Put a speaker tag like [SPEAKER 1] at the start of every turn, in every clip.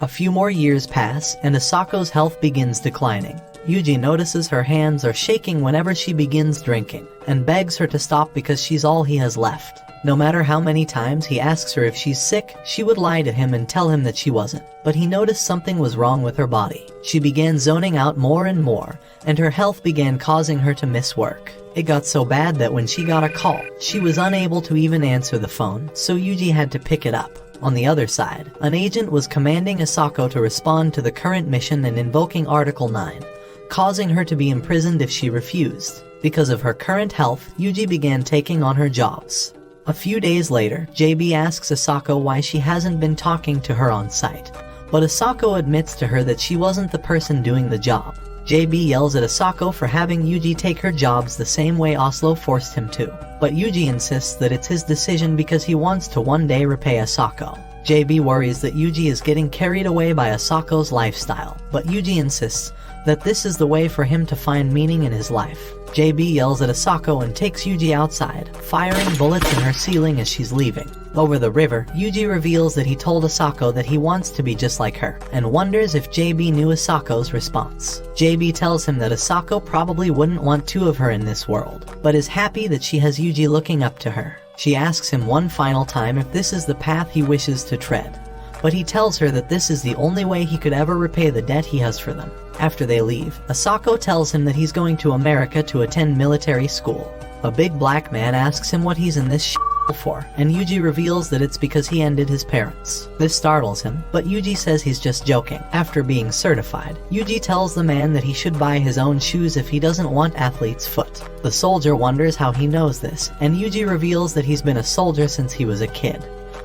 [SPEAKER 1] A few more years pass, and Asako's health begins declining. Yuuji notices her hands are shaking whenever she begins drinking, and begs her to stop because she's all he has left. No matter how many times he asks her if she's sick, she would lie to him and tell him that she wasn't. But he noticed something was wrong with her body. She began zoning out more and more, and her health began causing her to miss work. It got so bad that when she got a call, she was unable to even answer the phone, so Yuuji had to pick it up. On the other side, an agent was commanding Asako to respond to the current mission and invoking Article 9, causing her to be imprisoned if she refused. Because of her current health, Yuuji began taking on her jobs. A few days later, JB asks Asako why she hasn't been talking to her on site, but Asako admits to her that she wasn't the person doing the job. JB yells at Asako for having Yuuji take her jobs the same way Oslo forced him to, but Yuuji insists that it's his decision because he wants to one day repay Asako. JB worries that Yuuji is getting carried away by Asako's lifestyle, but Yuuji insists that this is the way for him to find meaning in his life. JB yells at Asako and takes Yuuji outside, firing bullets in her ceiling as she's leaving. Over the river, Yuuji reveals that he told Asako that he wants to be just like her, and wonders if JB knew Asako's response. JB tells him that Asako probably wouldn't want two of her in this world, but is happy that she has Yuuji looking up to her. She asks him one final time if this is the path he wishes to tread, but he tells her that this is the only way he could ever repay the debt he has for them. After they leave, Asako tells him that he's going to America to attend military school. A big black man asks him what he's in this for, and Yuuji reveals that it's because he ended his parents. This startles him, but Yuuji says he's just joking. After being certified, Yuuji tells the man that he should buy his own shoes if he doesn't want athlete's foot. The soldier wonders how he knows this, and Yuuji reveals that he's been a soldier since he was a kid.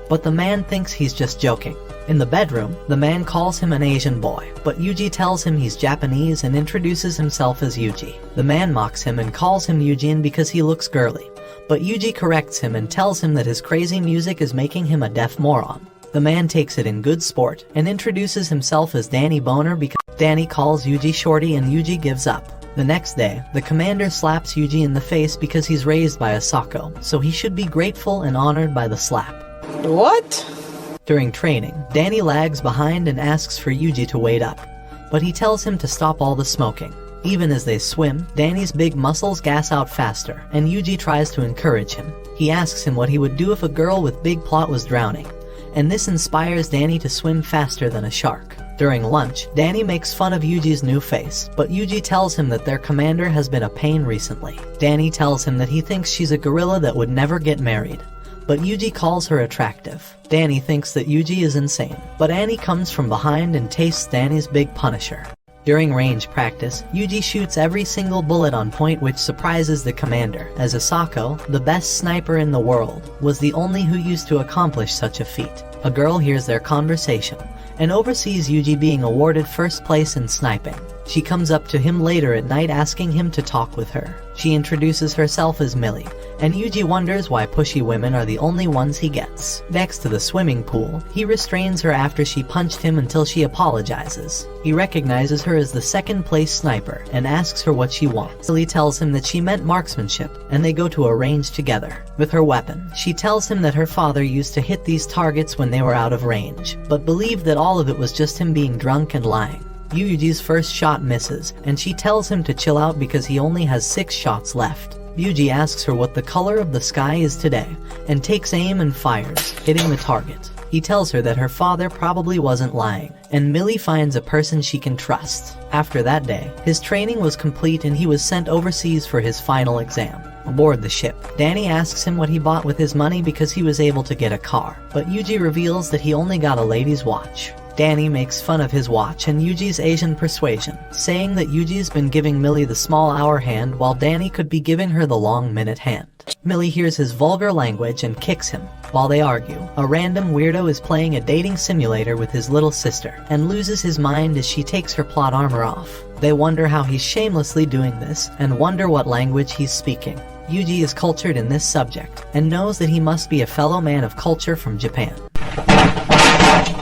[SPEAKER 1] But the man thinks he's just joking. In the bedroom, the man calls him an Asian boy, but Yuuji tells him he's Japanese and introduces himself as Yuuji. The man mocks him and calls him Eugene because he looks girly, but Yuuji corrects him and tells him that his crazy music is making him a deaf moron. The man takes it in good sport and introduces himself as Danny Boner because Danny calls Yuuji shorty and Yuuji gives up. The next day, the commander slaps Yuuji in the face because he's raised by Asako, so he should be grateful and honored by the slap.
[SPEAKER 2] What?
[SPEAKER 1] During training, Danny lags behind and asks for Yuuji to wait up, but he tells him to stop all the smoking. Even as they swim, Danny's big muscles gas out faster, and Yuuji tries to encourage him. He asks him what he would do if a girl with big plot was drowning, and this inspires Danny to swim faster than a shark. During lunch, Danny makes fun of Yuuji's new face, but Yuuji tells him that their commander has been a pain recently. Danny tells him that he thinks she's a gorilla that would never get married, but Yuuji calls her attractive. Danny thinks that Yuuji is insane, but Annie comes from behind and tastes Danny's big Punisher. During range practice, Yuuji shoots every single bullet on point, which surprises the commander, as Asako, the best sniper in the world, was the only who used to accomplish such a feat. A girl hears their conversation and oversees Yuuji being awarded first place in sniping. She comes up to him later at night asking him to talk with her. She introduces herself as Millie, and Yuuji wonders why pushy women are the only ones he gets. Next to the swimming pool, he restrains her after she punched him until she apologizes. He recognizes her as the second place sniper and asks her what she wants. Millie tells him that she meant marksmanship, and they go to a range together. With her weapon, she tells him that her father used to hit these targets when they were out of range, but believed that all of it was just him being drunk and lying. Yuuji's first shot misses, and she tells him to chill out because he only has 6 shots left. Yuuji asks her what the color of the sky is today, and takes aim and fires, hitting the target. He tells her that her father probably wasn't lying, and Millie finds a person she can trust. After that day, his training was complete and he was sent overseas for his final exam. Aboard the ship, Danny asks him what he bought with his money because he was able to get a car, but Yuuji reveals that he only got a lady's watch. Danny makes fun of his watch and Yuuji's Asian persuasion, saying that Yuuji's been giving Millie the small hour hand while Danny could be giving her the long minute hand. Millie hears his vulgar language and kicks him. While they argue, a random weirdo is playing a dating simulator with his little sister and loses his mind as she takes her plot armor off. They wonder how he's shamelessly doing this and wonder what language he's speaking. Yuuji is cultured in this subject and knows that he must be a fellow man of culture from Japan.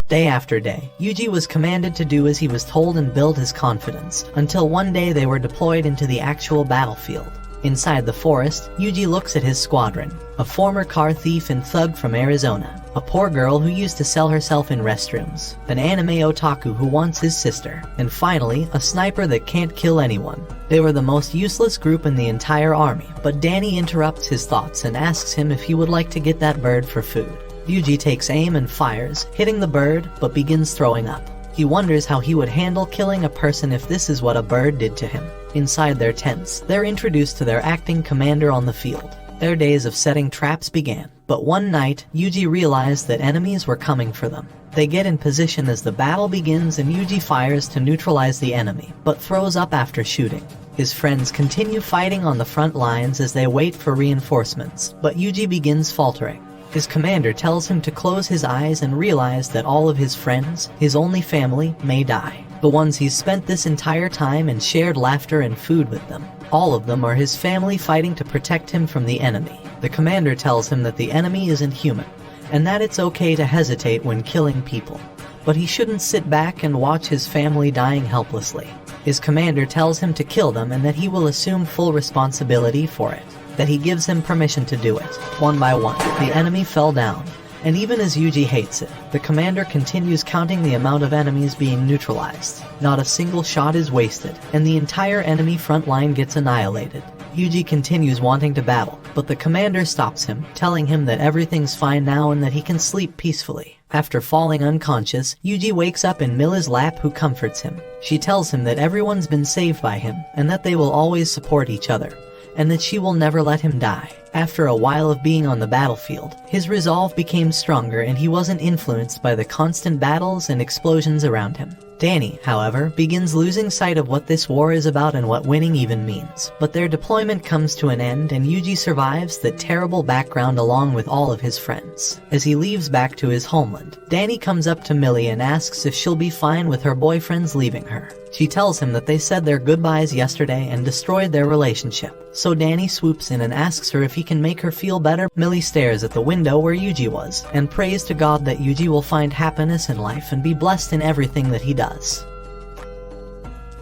[SPEAKER 1] Day after day, Yuuji was commanded to do as he was told and build his confidence, until one day they were deployed into the actual battlefield. Inside the forest, Yuuji looks at his squadron. A former car thief and thug from Arizona. A poor girl who used to sell herself in restrooms. An anime otaku who wants his sister. And finally, a sniper that can't kill anyone. They were the most useless group in the entire army, but Danny interrupts his thoughts and asks him if he would like to get that bird for food. Yuuji takes aim and fires, hitting the bird, but begins throwing up. He wonders how he would handle killing a person if this is what a bird did to him. Inside their tents, they're introduced to their acting commander on the field. Their days of setting traps began, but one night, Yuuji realized that enemies were coming for them. They get in position as the battle begins and Yuuji fires to neutralize the enemy, but throws up after shooting. His friends continue fighting on the front lines as they wait for reinforcements, but Yuuji begins faltering. His commander tells him to close his eyes and realize that all of his friends, his only family, may die. The ones he's spent this entire time and shared laughter and food with them. All of them are his family fighting to protect him from the enemy. The commander tells him that the enemy isn't human, and that it's okay to hesitate when killing people. But he shouldn't sit back and watch his family dying helplessly. His commander tells him to kill them and that he will assume full responsibility for it. That he gives him permission to do it. One by one, the enemy fell down. And even as Yuuji hates it, the commander continues counting the amount of enemies being neutralized. Not a single shot is wasted, and the entire enemy front line gets annihilated. Yuuji continues wanting to battle, but the commander stops him, telling him that everything's fine now and that he can sleep peacefully. After falling unconscious, Yuuji wakes up in Milla's lap, who comforts him. She tells him that everyone's been saved by him, and that they will always support each other, and that she will never let him die. After a while of being on the battlefield, his resolve became stronger and he wasn't influenced by the constant battles and explosions around him. Danny, however, begins losing sight of what this war is about and what winning even means. But their deployment comes to an end and Yuuji survives that terrible background along with all of his friends. As he leaves back to his homeland, Danny comes up to Millie and asks if she'll be fine with her boyfriend's leaving her. She tells him that they said their goodbyes yesterday and destroyed their relationship. So Danny swoops in and asks her if he can make her feel better. Millie stares at the window where Yuuji was and prays to God that Yuuji will find happiness in life and be blessed in everything that he does.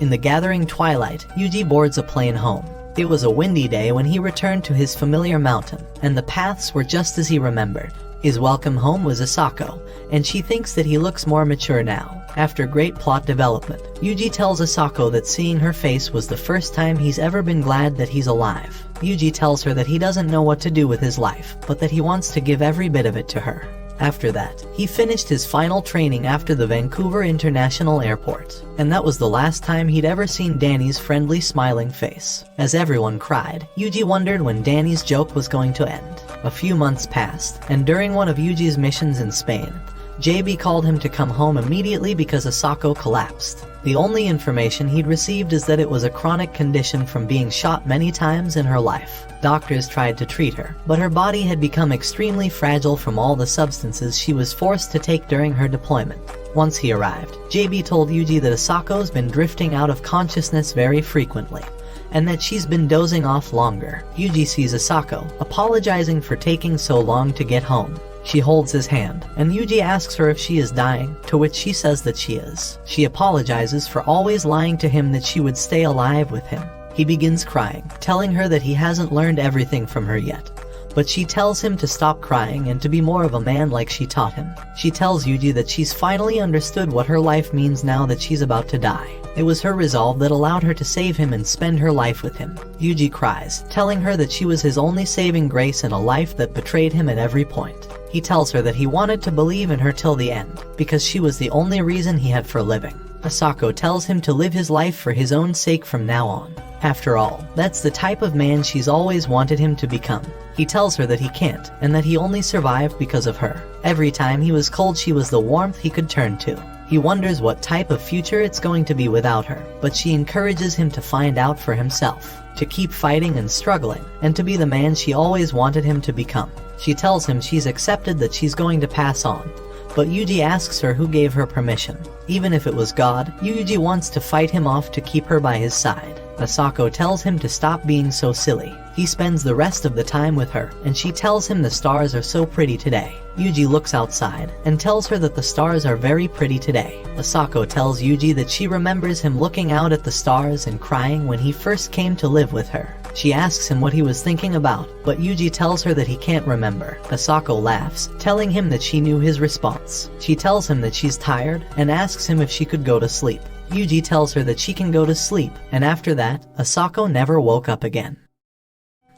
[SPEAKER 1] In the gathering twilight, Yuuji boards a plane home. It was a windy day when he returned to his familiar mountain, and the paths were just as he remembered. His welcome home was Asako, and she thinks that he looks more mature now. After great plot development, Yuuji tells Asako that seeing her face was the first time he's ever been glad that he's alive. Yuuji tells her that he doesn't know what to do with his life, but that he wants to give every bit of it to her. After that, he finished his final training after the Vancouver International Airport, and that was the last time he'd ever seen Danny's friendly smiling face. As everyone cried, Yuuji wondered when Danny's joke was going to end. A few months passed, and during one of Yuuji's missions in Spain, JB called him to come home immediately because Asako collapsed. The only information he'd received is that it was a chronic condition from being shot many times in her life. Doctors tried to treat her, but her body had become extremely fragile from all the substances she was forced to take during her deployment. Once he arrived, JB told Yuuji that Asako's been drifting out of consciousness very frequently, and that she's been dozing off longer. Yuuji sees Asako, apologizing for taking so long to get home. She holds his hand, and Yuuji asks her if she is dying, to which she says that she is. She apologizes for always lying to him that she would stay alive with him. He begins crying, telling her that he hasn't learned everything from her yet. But she tells him to stop crying and to be more of a man like she taught him. She tells Yuuji that she's finally understood what her life means now that she's about to die. It was her resolve that allowed her to save him and spend her life with him. Yuuji cries, telling her that she was his only saving grace in a life that betrayed him at every point. He tells her that he wanted to believe in her till the end, because she was the only reason he had for living. Asako tells him to live his life for his own sake from now on. After all, that's the type of man she's always wanted him to become. He tells her that he can't, and that he only survived because of her. Every time he was cold, she was the warmth he could turn to. He wonders what type of future it's going to be without her, but she encourages him to find out for himself, to keep fighting and struggling, and to be the man she always wanted him to become. She tells him she's accepted that she's going to pass on, but Yuuji asks her who gave her permission. Even if it was God, Yuuji wants to fight him off to keep her by his side. Asako tells him to stop being so silly, He spends the rest of the time with her, and she tells him the stars are so pretty today. Yuuji looks outside and tells her that the stars are very pretty today. Asako tells Yuuji that she remembers him looking out at the stars and crying when he first came to live with her. She asks him what he was thinking about, but Yuuji tells her that he can't remember. Asako laughs, telling him that she knew his response. She tells him that she's tired and asks him if she could go to sleep. Yuuji tells her that she can go to sleep, and after that, Asako never woke up again.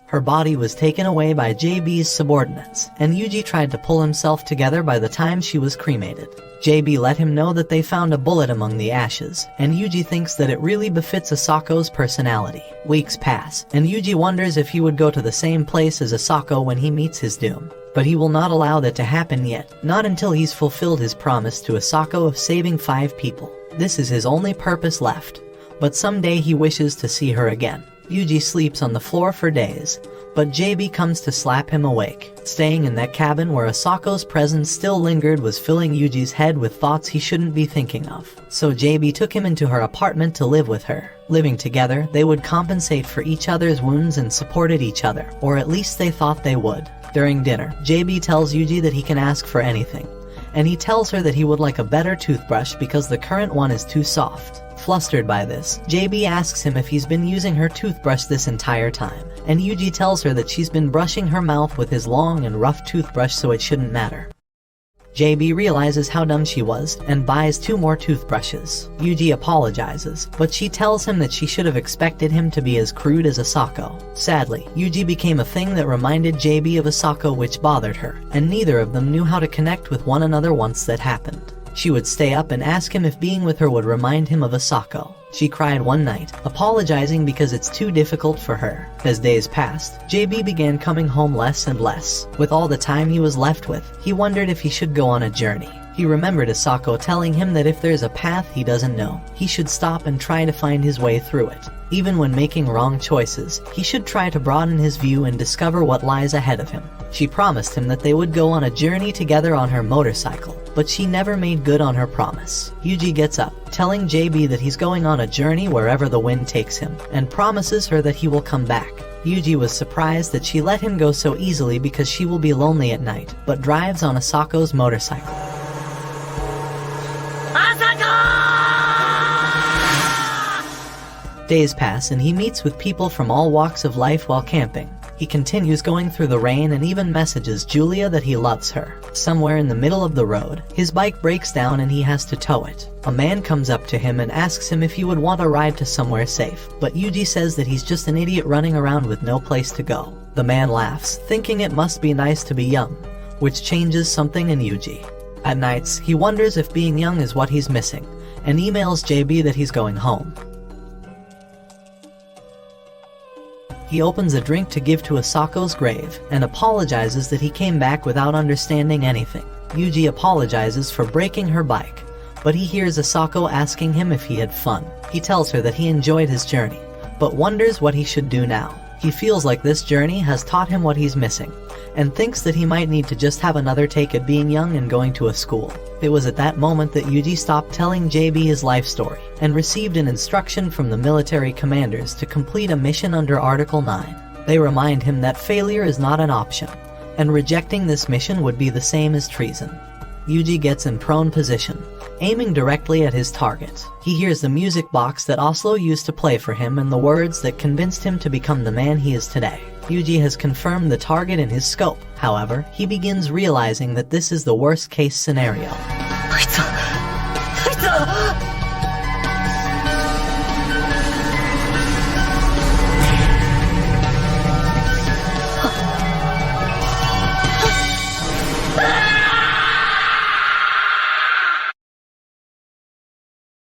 [SPEAKER 1] Her body was taken away by JB's subordinates, and Yuuji tried to pull himself together by the time she was cremated. JB let him know that they found a bullet among the ashes, and Yuuji thinks that it really befits Asako's personality. Weeks pass, and Yuuji wonders if he would go to the same place as Asako when he meets his doom. But he will not allow that to happen yet, not until he's fulfilled his promise to Asako of saving 5 people. This is his only purpose left, but someday he wishes to see her again. Yuuji sleeps on the floor for days, but JB comes to slap him awake. Staying in that cabin where Asako's presence still lingered was filling Yuji's head with thoughts he shouldn't be thinking of. So JB took him into her apartment to live with her. Living together, they would compensate for each other's wounds and supported each other, or at least they thought they would. During dinner, JB tells Yuuji that he can ask for anything, and he tells her that he would like a better toothbrush because the current one is too soft. Flustered by this, JB asks him if he's been using her toothbrush this entire time, and Yuuji tells her that she's been brushing her mouth with his long and rough toothbrush so it shouldn't matter. JB realizes how dumb she was and buys 2 more toothbrushes. Yuuji apologizes, but she tells him that she should have expected him to be as crude as Asako. Sadly, Yuuji became a thing that reminded JB of Asako, which bothered her, and neither of them knew how to connect with one another once that happened. She would stay up and ask him if being with her would remind him of Asako. She cried one night, apologizing because it's too difficult for her. As days passed, JB began coming home less and less. With all the time he was left with, he wondered if he should go on a journey. He remembered Asako telling him that if there's a path he doesn't know, he should stop and try to find his way through it. Even when making wrong choices, he should try to broaden his view and discover what lies ahead of him. She promised him that they would go on a journey together on her motorcycle, but she never made good on her promise. Yuuji gets up, telling JB that he's going on a journey wherever the wind takes him, and promises her that he will come back. Yuuji was surprised that she let him go so easily because she will be lonely at night, but drives on Asako's motorcycle. Days pass and he meets with people from all walks of life while camping. He continues going through the rain and even messages Julia that he loves her. Somewhere in the middle of the road, his bike breaks down and he has to tow it. A man comes up to him and asks him if he would want a ride to somewhere safe, but Yuuji says that he's just an idiot running around with no place to go. The man laughs, thinking it must be nice to be young, which changes something in Yuuji. At nights, he wonders if being young is what he's missing, and emails JB that he's going home. He opens a drink to give to Asako's grave, and apologizes that he came back without understanding anything. Yuuji apologizes for breaking her bike, but he hears Asako asking him if he had fun. He tells her that he enjoyed his journey, but wonders what he should do now. He feels like this journey has taught him what he's missing, and thinks that he might need to just have another take at being young and going to a school. It was at that moment that Yuuji stopped telling JB his life story, and received an instruction from the military commanders to complete a mission under Article 9. They remind him that failure is not an option, and rejecting this mission would be the same as treason. Yuuji gets in prone position, aiming directly at his target. He hears the music box that Oslo used to play for him and the words that convinced him to become the man he is today. Yuuji has confirmed the target in his scope. However, he begins realizing that this is the worst-case scenario.